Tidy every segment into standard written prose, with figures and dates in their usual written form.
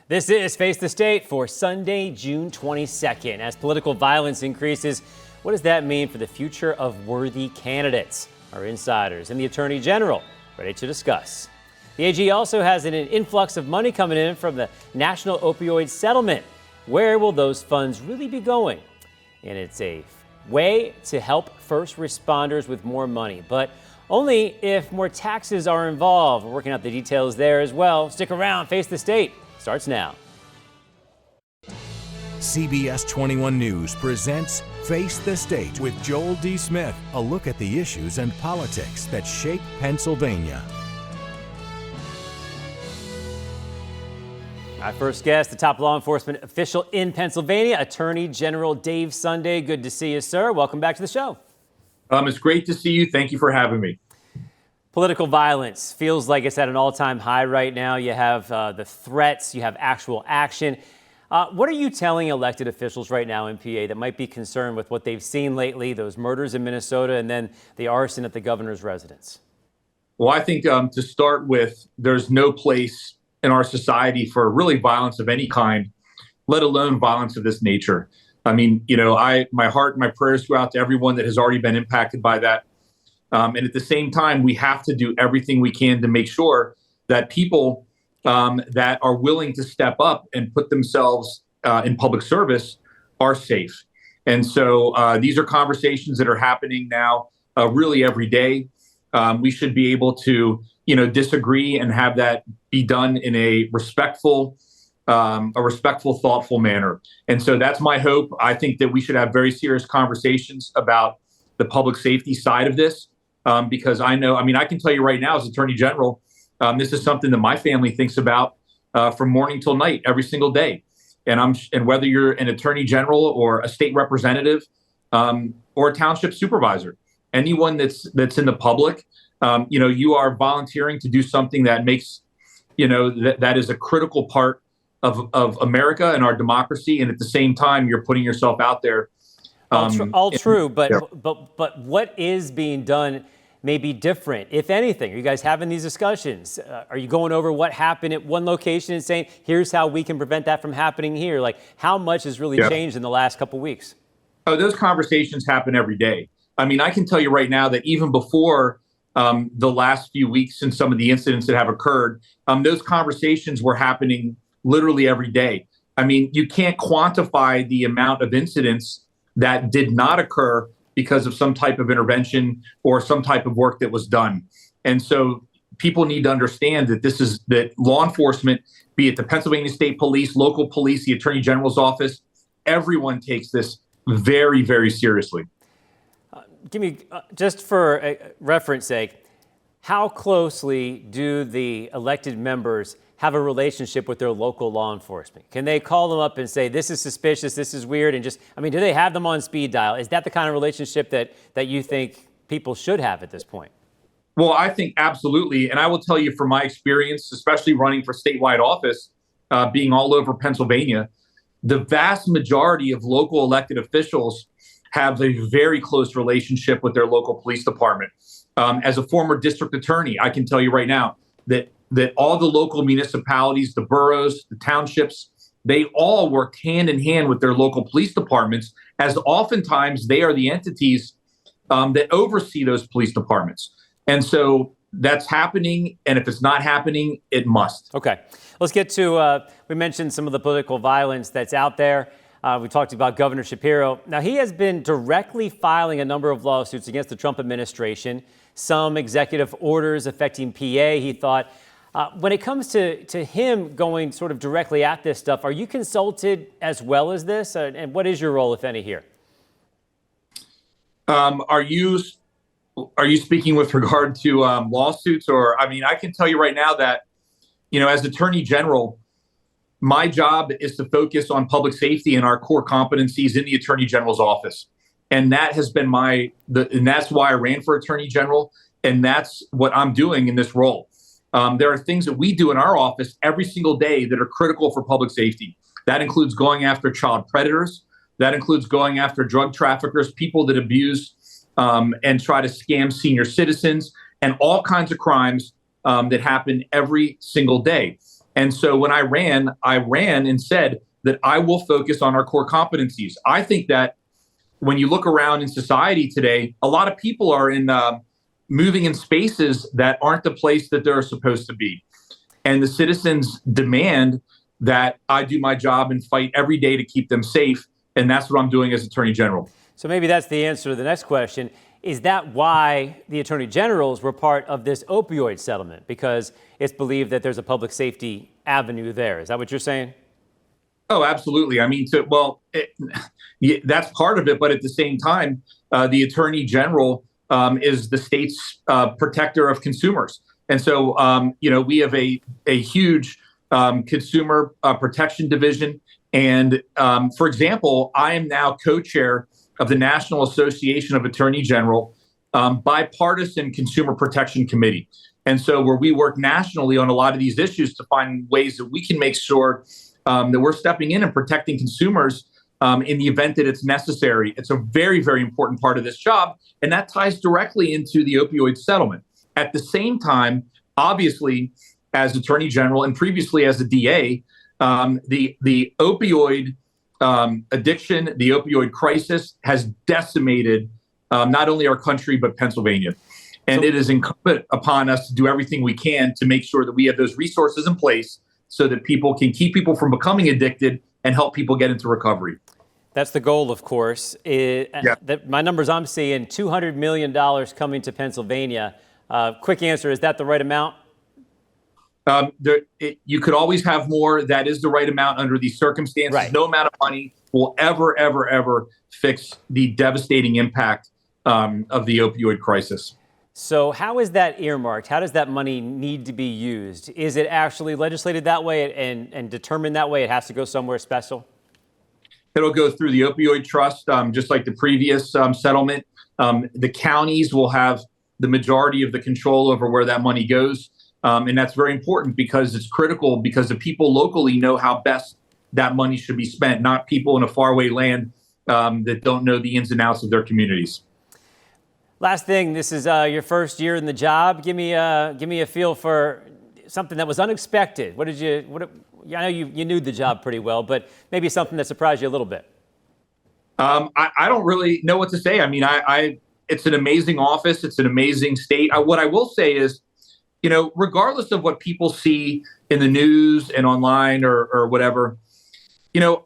This is Face the State for Sunday, June 22nd. As political violence increases, what does that mean for the future of worthy candidates? Our insiders and the Attorney General ready to discuss. The AG also has an influx of money coming in from the national opioid settlement. Where will those funds really be going? And it's a way to help first responders with more money, but only if more taxes are involved. We're working out the details there as well. Stick around. Face the State starts now. CBS 21 News presents Face the State with Joel D. Smith, a look at the issues and politics that shape Pennsylvania. Our first guest, the top law enforcement official in Pennsylvania, Attorney General Dave Sunday. Good to see you, sir. Welcome back to the show. It's great to see you. Thank you for having me. Political violence feels like it's at an all-time high right now. You have the threats, you have actual action. What are you telling elected officials right now in PA that might be concerned with what they've seen lately, those murders in Minnesota and then the arson at the governor's residence? Well, I think to start with, there's no place in our society for really violence of any kind, let alone violence of this nature. I mean, my heart and my prayers go out to everyone that has already been impacted by that. And at the same time, we have to do everything we can to make sure that people that are willing to step up and put themselves in public service are safe. And so these are conversations that are happening now really every day. We should be able to, disagree and have that be done in a respectful, thoughtful manner. And so that's my hope. I think that we should have very serious conversations about the public safety side of this. Because I can tell you right now as Attorney General, this is something that my family thinks about from morning till night, every single day. And whether you're an Attorney General or a state representative or a township supervisor, anyone that's in the public, you are volunteering to do something that makes, that is a critical part of America and our democracy. And at the same time, you're putting yourself out there. All true, but what is being done may be different, if anything. Are you guys having these discussions? Are you going over what happened at one location and saying, here's how we can prevent that from happening here? Like, how much has really changed in the last couple of weeks? Oh, those conversations happen every day. I mean, I can tell you right now that even before the last few weeks and some of the incidents that have occurred, those conversations were happening literally every day. I mean, you can't quantify the amount of incidents that did not occur because of some type of intervention or some type of work that was done. And so people need to understand that that law enforcement, be it the Pennsylvania State Police, local police, the Attorney General's office, everyone takes this very, very seriously. Give me, just for reference sake, how closely do the elected members have a relationship with their local law enforcement? Can they call them up and say, this is suspicious, this is weird, and do they have them on speed dial? Is that the kind of relationship that you think people should have at this point? Well, I think absolutely. And I will tell you from my experience, especially running for statewide office, being all over Pennsylvania, the vast majority of local elected officials have a very close relationship with their local police department. As a former district attorney, I can tell you right now that all the local municipalities, the boroughs, the townships, they all work hand in hand with their local police departments, as oftentimes they are the entities that oversee those police departments. And so that's happening. And if it's not happening, it must. Okay. Let's get to, we mentioned some of the political violence that's out there. We talked about Governor Shapiro. Now, he has been directly filing a number of lawsuits against the Trump administration, some executive orders affecting PA. He thought, when it comes to him going sort of directly at this stuff, are you consulted as well as this? And what is your role, if any, here? Are you speaking with regard to lawsuits? Or, I can tell you right now that, as Attorney General, my job is to focus on public safety and our core competencies in the Attorney General's office. And that has been and that's why I ran for Attorney General. And that's what I'm doing in this role. There are things that we do in our office every single day that are critical for public safety. That includes going after child predators. That includes going after drug traffickers, people that abuse and try to scam senior citizens, and all kinds of crimes that happen every single day. And so when I ran and said that I will focus on our core competencies. I think that when you look around in society today, a lot of people are in moving in spaces that aren't the place that they're supposed to be. And the citizens demand that I do my job and fight every day to keep them safe. And that's what I'm doing as Attorney General. So maybe that's the answer to the next question. Is that why the Attorney Generals were part of this opioid settlement? Because it's believed that there's a public safety avenue there. Is that what you're saying? Oh, absolutely. I mean, that's part of it. But at the same time, the Attorney General is the state's protector of consumers. And so, we have a huge consumer protection division. And for example, I am now co-chair of the National Association of Attorney General Bipartisan Consumer Protection Committee. And so where we work nationally on a lot of these issues to find ways that we can make sure that we're stepping in and protecting consumers in the event that it's necessary. It's a very, very important part of this job. And that ties directly into the opioid settlement. At the same time, obviously, as Attorney General and previously as a DA, the opioid addiction, the opioid crisis has decimated not only our country, but Pennsylvania. And it is incumbent upon us to do everything we can to make sure that we have those resources in place so that people can keep people from becoming addicted and help people get into recovery. That's the goal, of course. My numbers I'm seeing, $200 million coming to Pennsylvania. Quick answer, is that the right amount? You could always have more. That is the right amount under these circumstances. Right. No amount of money will ever fix the devastating impact of the opioid crisis. So how is that earmarked? How does that money need to be used? Is it actually legislated that way and determined that way? It has to go somewhere special? It'll go through the opioid trust, just like the previous settlement. The counties will have the majority of the control over where that money goes. And that's very important because it's critical because the people locally know how best that money should be spent, not people in a faraway land that don't know the ins and outs of their communities. Last thing, this is your first year in the job. Give me a feel for something that was unexpected. I know you knew the job pretty well, but maybe something that surprised you a little bit. I don't really know what to say. I mean, it's an amazing office. It's an amazing state. What I will say is, regardless of what people see in the news and online or whatever,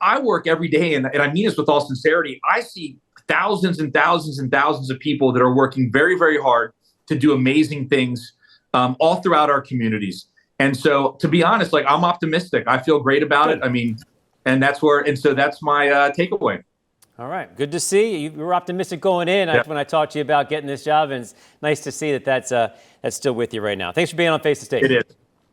I work every day, and I mean this with all sincerity. I see thousands and thousands and thousands of people that are working very, very hard to do amazing things all throughout our communities. And so, to be honest, I'm optimistic. I feel great about it. I mean, so that's my takeaway. All right. Good to see you. You were optimistic going in when I talked to you about getting this job, and it's nice to see that that's still with you right now. Thanks for being on Face the State. It is.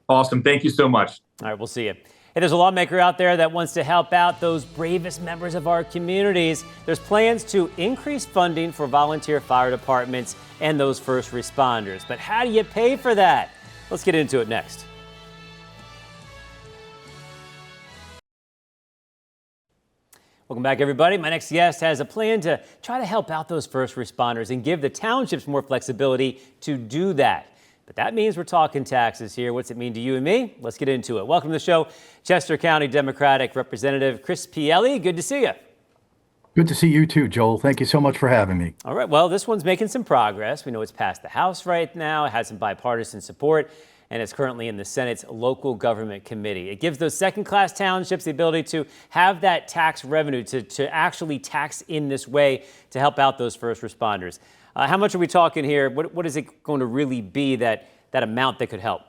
Awesome. Thank you so much. All right. We'll see you. Hey, there's a lawmaker out there that wants to help out those bravest members of our communities. There's plans to increase funding for volunteer fire departments and those first responders. But how do you pay for that? Let's get into it next. Welcome back, everybody. My next guest has a plan to try to help out those first responders and give the townships more flexibility to do that. But that means we're talking taxes here. What's it mean to you and me? Let's get into it. Welcome to the show, Chester County Democratic Representative Chris Pielli. Good to see you. Good to see you too, Joel. Thank you so much for having me. All right. Well, this one's making some progress. We know it's passed the House right now. It has some bipartisan support, and it's currently in the Senate's Local Government Committee. It gives those second-class townships the ability to have that tax revenue to actually tax in this way to help out those first responders. How much are we talking here? What is it going to really be, that amount that could help?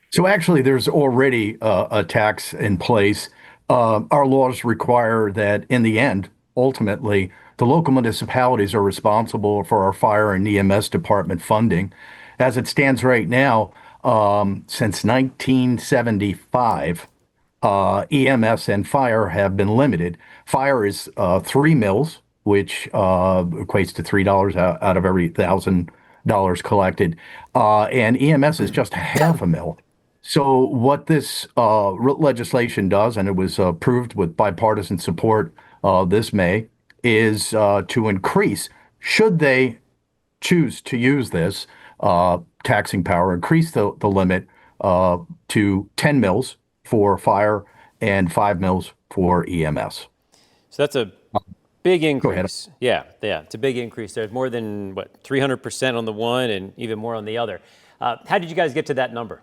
So actually, there's already a tax in place. Our laws require that in the end, ultimately, the local municipalities are responsible for our fire and EMS department funding. As it stands right now, since 1975, EMS and fire have been limited. Fire is 3 mills, which equates to $3 out of every $1,000 collected. And EMS is just half a mil. So what this legislation does, and it was approved with bipartisan support this May, is to increase, should they choose to use this taxing power, increase the limit to 10 mils for fire and 5 mils for EMS. So that's a big Go ahead. increase. Yeah, it's a big increase. There's more than, 300% on the one and even more on the other. How did you guys get to that number?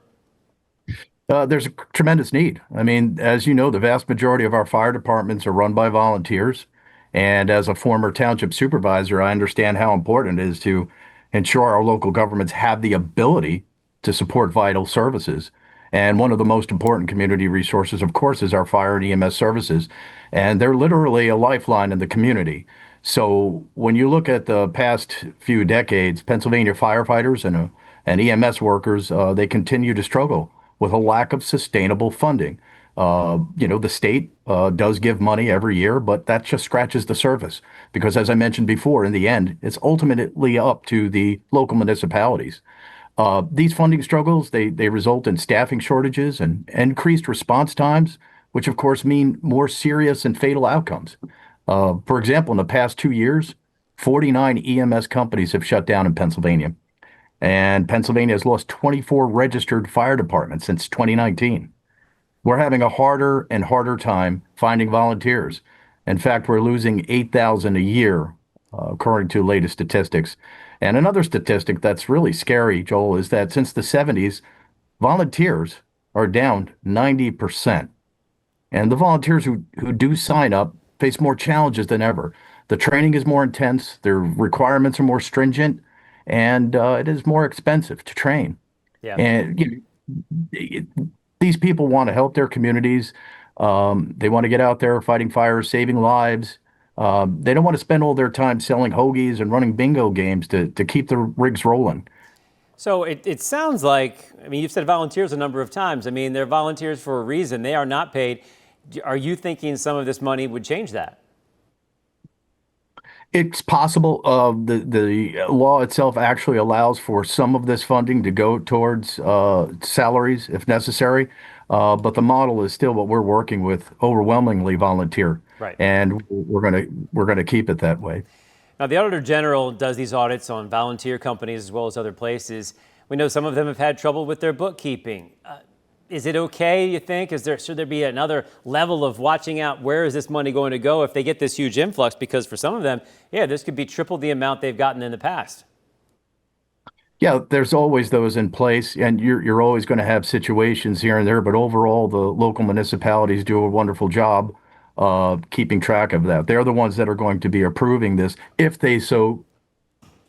There's a tremendous need. I mean, as you know, the vast majority of our fire departments are run by volunteers. And as a former township supervisor, I understand how important it is to ensure our local governments have the ability to support vital services. And one of the most important community resources, of course, is our fire and EMS services. And they're literally a lifeline in the community. So when you look at the past few decades, Pennsylvania firefighters and EMS workers, they continue to struggle with a lack of sustainable funding. The state does give money every year, but that just scratches the surface because, as I mentioned before, in the end, it's ultimately up to the local municipalities. These funding struggles, they result in staffing shortages and increased response times, which of course mean more serious and fatal outcomes. For example, in the past 2 years, 49 EMS companies have shut down in Pennsylvania. And Pennsylvania has lost 24 registered fire departments since 2019. We're having a harder and harder time finding volunteers. In fact, we're losing 8,000 a year, according to latest statistics. And another statistic that's really scary, Joel, is that since the 70s, volunteers are down 90%. And the volunteers who do sign up face more challenges than ever. The training is more intense, their requirements are more stringent, and it is more expensive to train. Yeah. And these people want to help their communities. They want to get out there fighting fires, saving lives. They don't want to spend all their time selling hoagies and running bingo games to keep the rigs rolling. So it sounds like, you've said volunteers a number of times. They're volunteers for a reason. They are not paid. Are you thinking some of this money would change that? It's possible. The law itself actually allows for some of this funding to go towards salaries if necessary, but the model is still what we're working with, overwhelmingly volunteer. Right. And we're gonna keep it that way. Now, the Auditor General does these audits on volunteer companies as well as other places. We know some of them have had trouble with their bookkeeping. Is it okay, you think? Should there be another level of watching out? Where is this money going to go if they get this huge influx? Because for some of them, this could be triple the amount they've gotten in the past. Yeah, there's always those in place, and you're always going to have situations here and there. But overall, the local municipalities do a wonderful job keeping track of that. They're the ones that are going to be approving this if they so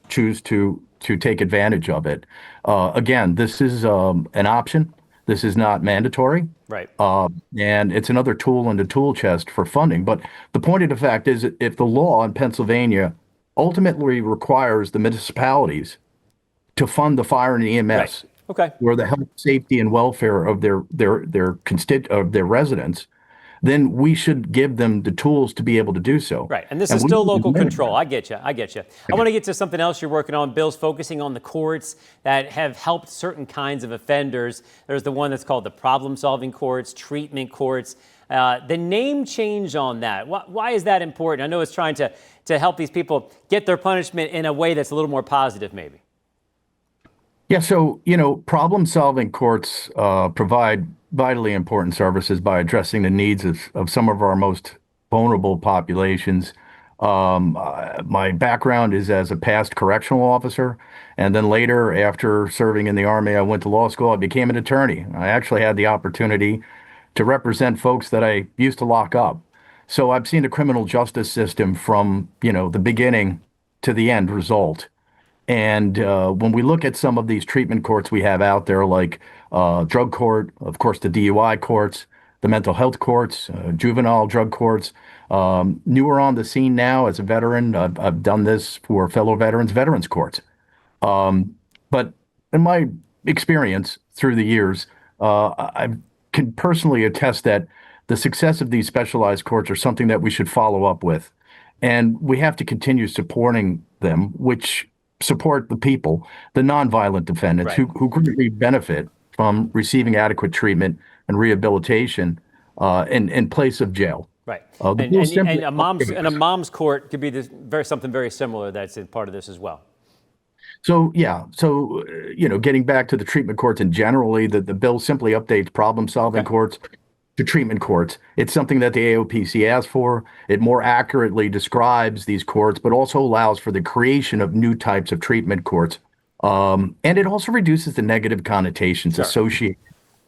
choose to take advantage of it. Again, this is an option. This is not mandatory. Right. And it's another tool in the tool chest for funding. But the point of the fact is that if the law in Pennsylvania ultimately requires the municipalities to fund the fire and EMS, right. Okay. where the health, safety, and welfare of their residents, then we should give them the tools to be able to do so. Right, and this is still local control. I get you. I want to get to something else you're working on. Bills focusing on the courts that have helped certain kinds of offenders. There's the one that's called the problem-solving courts, treatment courts. The name change on that, why is that important? I know it's trying to help these people get their punishment in a way that's a little more positive, maybe. Yeah, so, problem-solving courts provide vitally important services by addressing the needs of some of our most vulnerable populations. My background is as a past correctional officer, and then later, after serving in the Army, I went to law school. I became an attorney. I actually had the opportunity to represent folks that I used to lock up. So I've seen the criminal justice system from, the beginning to the end result. And when we look at some of these treatment courts we have out there, like drug court, of course, the DUI courts, the mental health courts, juvenile drug courts, newer on the scene now as a veteran, I've done this for fellow veterans courts. But in my experience through the years, I can personally attest that the success of these specialized courts are something that we should follow up with. And we have to continue supporting them, which support the people, the nonviolent defendants right. who greatly benefit from receiving adequate treatment and rehabilitation in place of jail. Right. And a mom's court could be something very similar that's in part of this as well. So yeah, getting back to the treatment courts and generally, the bill simply updates problem-solving Okay. courts to treatment courts. It's something that the AOPC asked for. It more accurately describes these courts, but also allows for the creation of new types of treatment courts. And it also reduces the negative connotations Sure. associated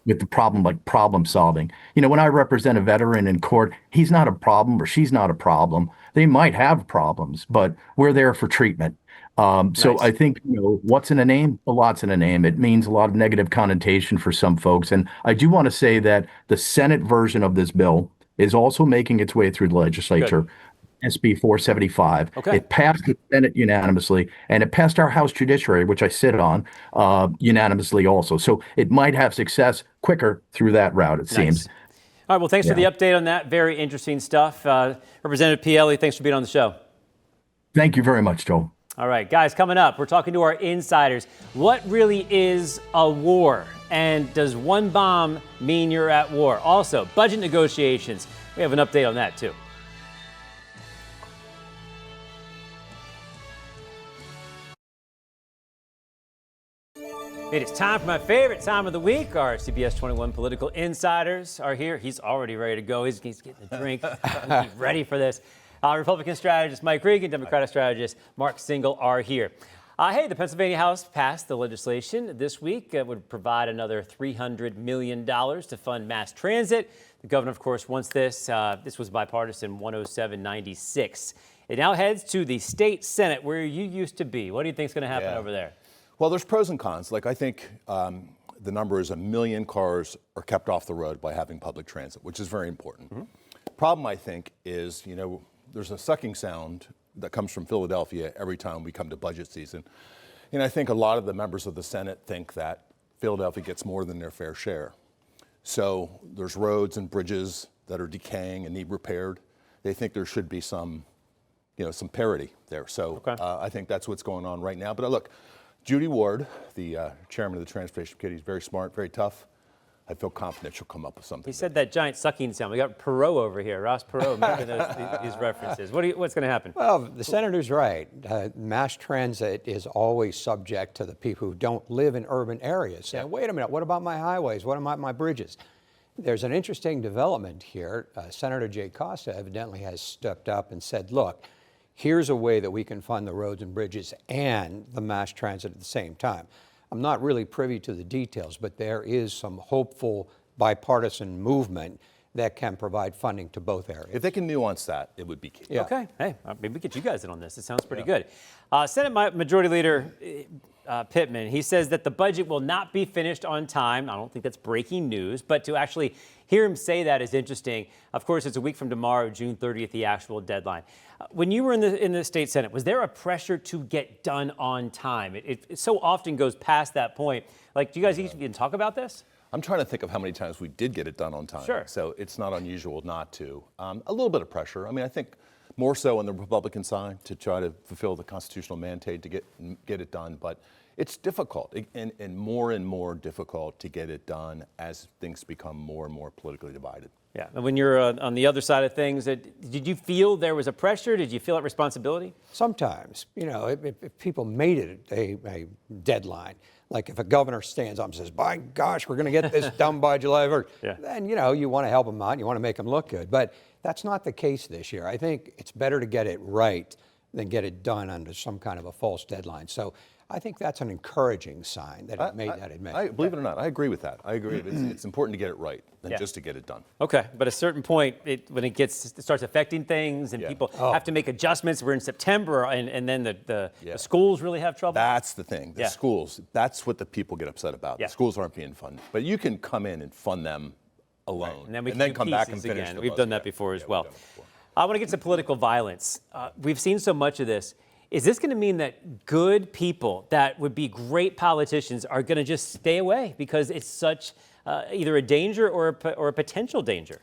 with the problem, like problem solving. When I represent a veteran in court, he's not a problem or she's not a problem. They might have problems, but we're there for treatment. So Nice. I think, what's in a name? A lot's in a name. It means a lot of negative connotation for some folks. And I do want to say that the Senate version of this bill is also making its way through the Good. legislature. SB 475. Okay. It passed the Senate unanimously, and it passed our House Judiciary, which I sit on, unanimously also. So it might have success quicker through that route, it seems. Nice. All right. Well, thanks for the Yeah. update on that. Very interesting stuff. Representative Pielli, thanks for being on the show. Thank you very much, Joel. All right, guys, coming up, we're talking to our insiders. What really is a war? And does one bomb mean you're at war? Also, budget negotiations. We have an update on that, too. It is time for my favorite time of the week. Our CBS 21 political insiders are here. He's already ready to go. He's getting a drink. He's ready for this. Republican strategist Mike Regan, Democratic strategist Mark Singal are here. Hey, the Pennsylvania House passed the legislation this week. It would provide another $300 million to fund mass transit. The governor, of course, wants this. This was bipartisan 107-96. It now heads to the state Senate, where you used to be. What do you think is going to happen over there? Well, there's pros and cons. Like, I think the number is 1 million cars are kept off the road by having public transit, which is very important. Problem, I think, is, there's a sucking sound that comes from Philadelphia every time we come to budget season. And I think a lot of the members of the Senate think that Philadelphia gets more than their fair share. So there's roads and bridges that are decaying and need repaired. They think there should be some parity there. So I think that's what's going on right now. But look, Judy Ward, the chairman of the Transportation Committee, is very smart, very tough. I feel confident she'll come up with something. He said that giant sucking sound. We got Perot over here, Ross Perot, making these references. What's going to happen? Well, the senator's right. Mass transit is always subject to the people who don't live in urban areas. Saying, wait a minute, what about my highways? What about my bridges? There's an interesting development here. Senator Jay Costa evidently has stepped up and said, look, here's a way that we can fund the roads and bridges and the mass transit at the same time. I'm not really privy to the details, but there is some hopeful bipartisan movement that can provide funding to both areas. If they can nuance that, it would be key. Yeah. Okay. Hey, maybe we get you guys in on this. It sounds pretty good. Senate Majority Leader Pittman, he says that the budget will not be finished on time. I don't think that's breaking news, but to actually hear him say that is interesting. Of course, it's a week from tomorrow, June 30th, the actual deadline. When you were in the state Senate, was there a pressure to get done on time? It so often goes past that point. Like, do you guys even talk about this? I'm trying to think of how many times we did get it done on time. Sure. So it's not unusual not to. A little bit of pressure. I mean, I think more so on the Republican side to try to fulfill the constitutional mandate to get it done. But it's difficult and more difficult to get it done as things become more and more politically divided. Yeah. And when you're on the other side of things, did you feel there was a pressure? Did you feel that responsibility? Sometimes, if people made it a deadline, like if a governor stands up and says, by gosh, we're going to get this done by July 1st, then, you want to help them out, you want to make them look good. But that's not the case this year. I think it's better to get it right than get it done under some kind of a false deadline. So I think that's an encouraging sign that it made that admission. Believe it or not, I agree with that. I agree. It's important to get it right than just to get it done. Okay, but at a certain point, when it starts affecting things and people have to make adjustments, we're in September, and then the schools really have trouble. That's the thing. The schools, that's what the people get upset about. Yeah. The schools aren't being funded. But you can come in and fund them alone. Right. And then come back and finish again. We've done that before as well. I want to get to political violence. We've seen so much of this. Is this going to mean that good people that would be great politicians are going to just stay away because it's such either a danger or a potential danger?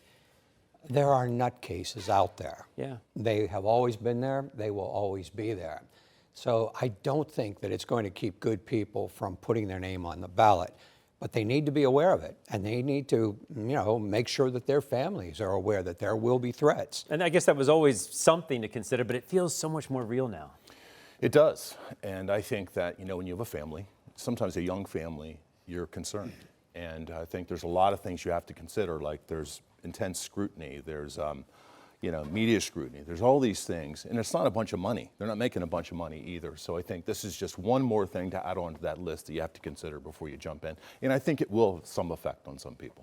There are nutcases out there. Yeah. They have always been there. They will always be there. So I don't think that it's going to keep good people from putting their name on the ballot. But they need to be aware of it, and they need to, make sure that their families are aware that there will be threats. And I guess that was always something to consider, but it feels so much more real now. It does. And I think that, when you have a family, sometimes a young family, you're concerned. And I think there's a lot of things you have to consider, like there's intense scrutiny, there's media scrutiny, there's all these things. And it's not a bunch of money. They're not making a bunch of money either. So I think this is just one more thing to add on to that list that you have to consider before you jump in. And I think it will have some effect on some people.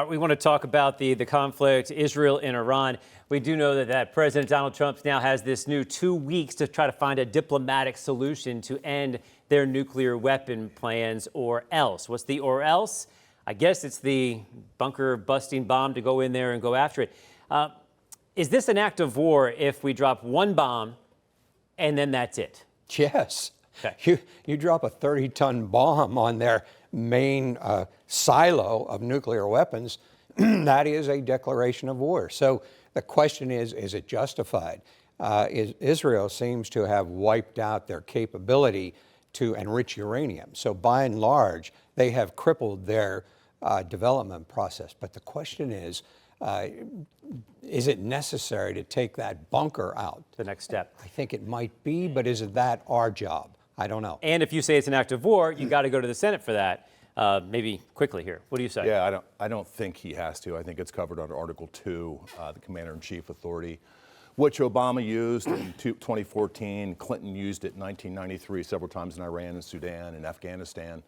We want to talk about the conflict, Israel and Iran. We do know that President Donald Trump now has this new 2 weeks to try to find a diplomatic solution to end their nuclear weapon plans, or else. What's the or else? I guess it's the bunker busting bomb to go in there and go after it. Is this an act of war if we drop one bomb and then that's it? Yes. Okay. You drop a 30-ton bomb on their main silo of nuclear weapons, that is a declaration of war. So the question is it justified? Israel seems to have wiped out their capability to enrich uranium. So by and large, they have crippled their development process. But the question is it necessary to take that bunker out? The next step. I think it might be, but is it that our job? I don't know. And if you say it's an act of war, you got to go to the Senate for that. Maybe quickly here. What do you say? Yeah, I don't think he has to. I think it's covered under Article 2, the Commander-in-Chief authority, which Obama used in 2014. Clinton used it in 1993 several times in Iran and Sudan and Afghanistan.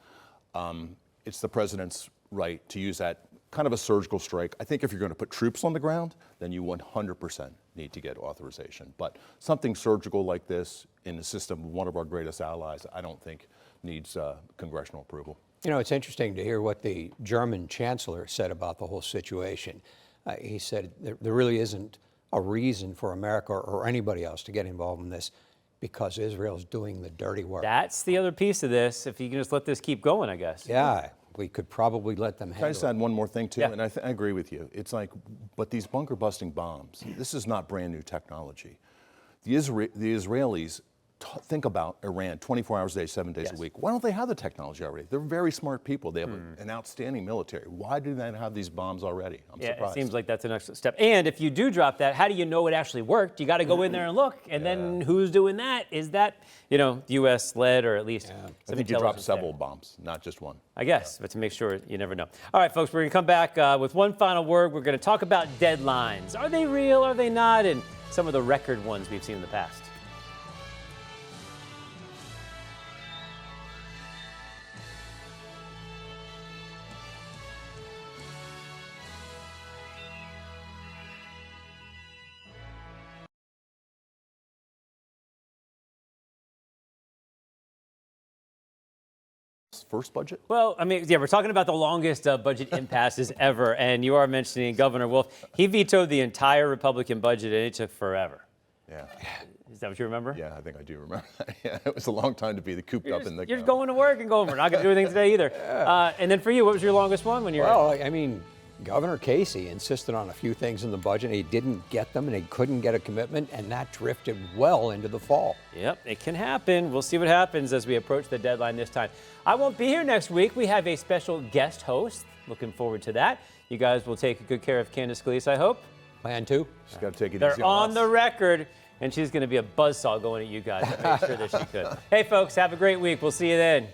It's the president's right to use that kind of a surgical strike. I think if you're going to put troops on the ground, then you 100% need to get authorization. But something surgical like this in the system of one of our greatest allies, I don't think needs congressional approval. It's interesting to hear what the German chancellor said about the whole situation. He said there really isn't a reason for America or anybody else to get involved in this because Israel's doing the dirty work. That's the other piece of this. If you can just let this keep going, I guess. Yeah, we could probably let them handle it. Can I just add one more thing, too? Yeah. And I agree with you. It's like, but these bunker-busting bombs, this is not brand new technology. The Israelis think about Iran 24 hours a day, 7 days a week. Why don't they have the technology already? They're very smart people. They have an outstanding military. Why do they have these bombs already? I'm surprised. It seems like that's the next step. And if you do drop that, how do you know it actually worked? You got to go in there and look. And then who's doing that? Is that, U.S.-led or at least I think you dropped several bombs, not just one. I guess, but to make sure, you never know. All right, folks, we're going to come back with one final word. We're going to talk about deadlines. Are they real? Are they not? And some of the record ones we've seen in the past. First budget? Well, we're talking about the longest budget impasses ever, and you are mentioning Governor Wolf. He vetoed the entire Republican budget, and it took forever. Yeah. Is that what you remember? Yeah, I think I do remember that. Yeah, it was a long time to be cooped up in the... You're going to work and going, we're not going to do anything today either. And then for you, what was your longest one when you were... Well, Governor Casey insisted on a few things in the budget, and he didn't get them, and he couldn't get a commitment, and that drifted well into the fall. Yep, it can happen. We'll see what happens as we approach the deadline this time. I won't be here next week. We have a special guest host. Looking forward to that. You guys will take good care of Candace Scalise, I hope. Plan to. She's got to take it They're easy on us. the record, and she's going to be a buzzsaw going at you guys. I made sure that she could. Hey, folks, have a great week. We'll see you then.